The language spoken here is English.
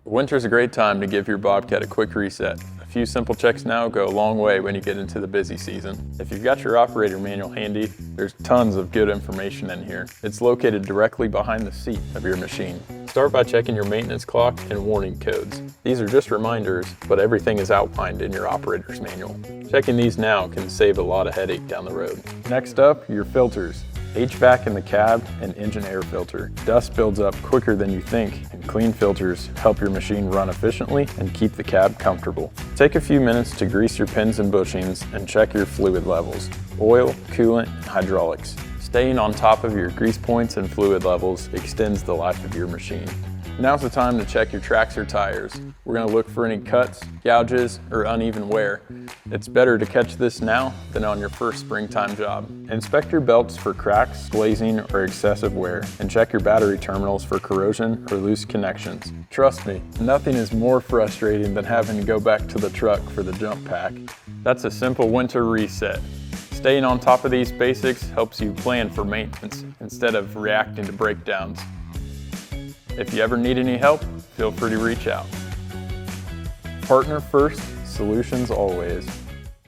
Winter's a great time to give your Bobcat a quick reset. A few simple checks now go a long way when you get into the busy season. If you've got your operator manual handy, there's tons of good information in here. It's located directly behind the seat of your machine. Start by checking your maintenance clock and warning codes. These are just reminders, but everything is outlined in your operator's manual. Checking these now can save a lot of headache down the road. Next up, your filters. HVAC in the cab and engine air filter. Dust builds up quicker than you think, and clean filters help your machine run efficiently and keep the cab comfortable. Take a few minutes to grease your pins and bushings and check your fluid levels, oil, coolant, and hydraulics. Staying on top of your grease points and fluid levels extends the life of your machine. Now's the time to check your tracks or tires. We're going to look for any cuts, gouges, or uneven wear. It's better to catch this now than on your first springtime job. Inspect your belts for cracks, glazing, or excessive wear, and check your battery terminals for corrosion or loose connections. Trust me, nothing is more frustrating than having to go back to the truck for the jump pack. That's a simple winter reset. Staying on top of these basics helps you plan for maintenance instead of reacting to breakdowns. If you ever need any help, feel free to reach out. Partner first, solutions always.